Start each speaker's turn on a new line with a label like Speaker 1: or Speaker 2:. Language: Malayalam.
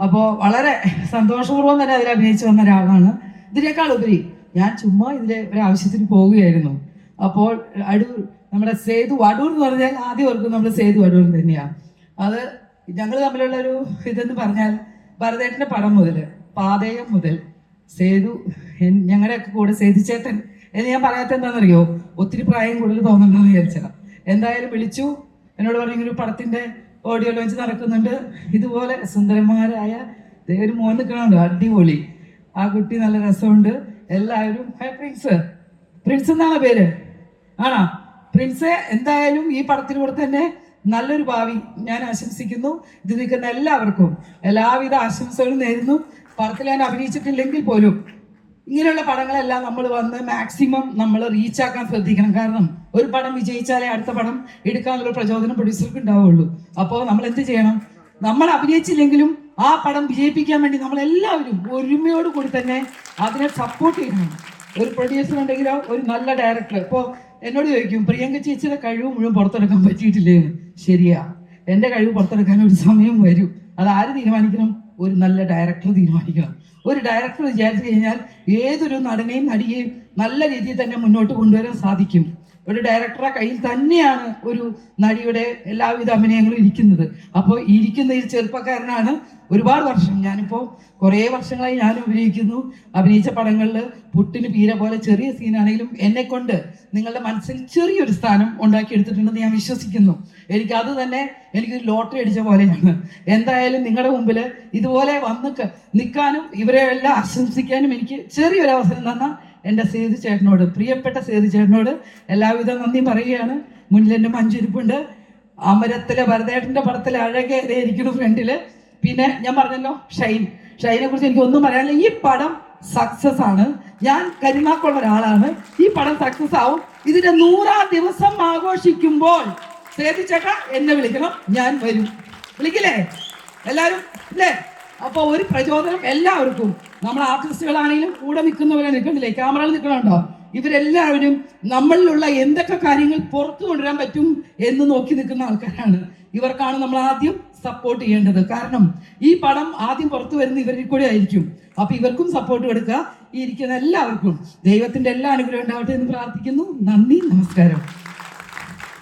Speaker 1: അപ്പോൾ വളരെ സന്തോഷപൂർവ്വം തന്നെ അതിൽ അഭിനയിച്ചു വന്ന ഒരാളാണ്. ഇതിനേക്കാൾ ഉപരി ഞാൻ ചുമ്മാ ഇതിലെ ഒരാവശ്യത്തിന് പോവുകയായിരുന്നു. അപ്പോൾ അടൂർ, നമ്മുടെ സേതു അടൂർ എന്ന് പറഞ്ഞാൽ ആദ്യം ഓർക്കും നമ്മൾ സേതു അടൂർ തന്നെയാണ്. അത് ഞങ്ങൾ തമ്മിലുള്ള ഒരു ഇതെന്ന് പറഞ്ഞാൽ ഭരതേട്ടൻ്റെ പടം മുതൽ പാതയം മുതൽ സേതു, ഞങ്ങളുടെയൊക്കെ കൂടെ സേതു ചേട്ടൻ എന്ന് ഞാൻ പറയാത്ത എന്താണെന്നറിയോ, ഒത്തിരി പ്രായം കൂടുതൽ തോന്നുന്നുണ്ടെന്ന് വിചാരിച്ചതാണ്. എന്തായാലും വിളിച്ചു, എന്നോട് പറഞ്ഞു ഇങ്ങനെ ഒരു പടത്തിൻ്റെ ഓഡിയോ ലോഞ്ച് നടക്കുന്നുണ്ട്, ഇതുപോലെ സുന്ദരന്മാരായ ഒരു മോൻ നിൽക്കണുണ്ട്, അടിപൊളി, ആ കുട്ടി നല്ല രസമുണ്ട്, എല്ലാവരും പ്രിൻസ് എന്നാണ് പേര്, ആണോ പ്രിൻസ്? എന്തായാലും ഈ പടത്തിലൂടെ തന്നെ നല്ലൊരു ഭാവി ഞാൻ ആശംസിക്കുന്നു. ഇത് നിൽക്കുന്ന എല്ലാവർക്കും എല്ലാവിധ ആശംസകളും നേരുന്നു. പടത്തിൽ ഞാൻ അഭിനയിച്ചിട്ടില്ലെങ്കിൽ പോലും ഇങ്ങനെയുള്ള പടങ്ങളെല്ലാം നമ്മൾ വന്ന് മാക്സിമം നമ്മൾ റീച്ചാക്കാൻ ശ്രദ്ധിക്കണം. കാരണം ഒരു പടം വിജയിച്ചാലേ അടുത്ത പടം എടുക്കാനുള്ള പ്രചോദനം പ്രൊഡ്യൂസർക്ക് ഉണ്ടാവുള്ളൂ. അപ്പോൾ നമ്മൾ എന്ത് ചെയ്യണം? നമ്മൾ അഭിനയിച്ചില്ലെങ്കിലും ആ പടം വിജയിപ്പിക്കാൻ വേണ്ടി നമ്മളെല്ലാവരും ഒരുമയോട് കൂടി തന്നെ അതിനെ സപ്പോർട്ട് ചെയ്യണം. ഒരു പ്രൊഡ്യൂസർ ഉണ്ടെങ്കിലോ ഒരു നല്ല ഡയറക്ടർ. ഇപ്പോൾ എന്നോട് ചോദിക്കും, പ്രിയങ്ക ചേച്ചിയുടെ കഴിവ് മുഴുവൻ പുറത്തെടുക്കാൻ പറ്റിയിട്ടില്ലേ? ശരിയാ, എൻ്റെ കഴിവ് പുറത്തെടുക്കാൻ ഒരു സമയം വരും. അത് ആര് തീരുമാനിക്കണം? ഒരു നല്ല ഡയറക്ടർ തീരുമാനിക്കണം. ഒരു ഡയറക്ടർ വിചാരിച്ചു കഴിഞ്ഞാൽ ഏതൊരു നടനെയും നടിയെയും നല്ല രീതിയിൽ തന്നെ മുന്നോട്ട് കൊണ്ടുവരാൻ സാധിക്കും. ഒരു ഡയറക്ടറുടെ കയ്യിൽ തന്നെയാണ് ഒരു നടിയുടെ എല്ലാവിധ അഭിനയങ്ങളും ഇരിക്കുന്നത്. അപ്പോൾ ഇരിക്കുന്ന ഈ ചെറുപ്പക്കാരനാണ്. ഒരുപാട് വർഷം, ഞാനിപ്പോൾ കുറേ വർഷങ്ങളായി ഞാൻ അഭിനയിച്ച പടങ്ങളിൽ പുട്ടിന് പീര പോലെ ചെറിയ സീനാണെങ്കിലും എന്നെക്കൊണ്ട് നിങ്ങളുടെ മനസ്സിൽ ചെറിയൊരു സ്ഥാനം ഉണ്ടാക്കിയെടുത്തിട്ടുണ്ടെന്ന് ഞാൻ വിശ്വസിക്കുന്നു. എനിക്കത് തന്നെ എനിക്കൊരു ലോട്ടറി അടിച്ച പോലെയാണ്. എന്തായാലും നിങ്ങളുടെ മുമ്പിൽ ഇതുപോലെ വന്ന് നിൽക്കാനും ഇവരെ എല്ലാം ആശംസിക്കാനും എനിക്ക് ചെറിയൊരു അവസരം തന്ന എൻ്റെ സേതു ചേട്ടനോട്, പ്രിയപ്പെട്ട സേതു ചേട്ടനോട് എല്ലാവിധ നന്ദി പറയുകയാണ്. മുന്നിൽ എൻ്റെ മഞ്ചിരിപ്പുണ്ട്. അമരത്തിലെ ഭരതേട്ടൻ്റെ പടത്തിലെ അഴകേ ഇരിക്കുന്നു ഫ്രണ്ടിൽ. പിന്നെ ഞാൻ പറഞ്ഞല്ലോ ഷൈനെ കുറിച്ച് എനിക്ക് ഒന്നും പറയാനില്ല. ഈ പടം സക്സസ് ആണ്. ഞാൻ കരുനാക്കുള്ള ഒരാളാണ്. ഈ പടം സക്സസ് ആവും. ഇതിന്റെ 100ാം ദിവസം ആഘോഷിക്കുമ്പോൾ സേതു ചേട്ടാ എന്നെ വിളിക്കണം, ഞാൻ വരും. വിളിക്കില്ലേ എല്ലാവരും? ഇല്ലേ? അപ്പോൾ ഒരു പ്രചോദനം എല്ലാവർക്കും. നമ്മൾ ആർട്ടിസ്റ്റുകളാണെങ്കിലും കൂടെ നിൽക്കുന്നവരെ നിൽക്കണില്ലേ, ക്യാമറയിൽ നിൽക്കണുണ്ടോ? ഇവരെല്ലാവരും നമ്മളിലുള്ള എന്തൊക്കെ കാര്യങ്ങൾ പുറത്തു കൊണ്ടുവരാൻ പറ്റും എന്ന് നോക്കി നിൽക്കുന്ന ആൾക്കാരാണ്. ഇവർക്കാണ് നമ്മൾ ആദ്യം സപ്പോർട്ട് ചെയ്യേണ്ടത്. കാരണം ഈ പടം ആദ്യം പുറത്തു വരുന്ന ഇവരിൽ കൂടെ ആയിരിക്കും. അപ്പൊ ഇവർക്കും സപ്പോർട്ട് കൊടുക്കുക. ഈ ഇരിക്കുന്ന എല്ലാവർക്കും ദൈവത്തിന്റെ എല്ലാ അനുഗ്രഹം ഉണ്ടാവട്ടെ എന്ന് പ്രാർത്ഥിക്കുന്നു. നന്ദി, നമസ്കാരം.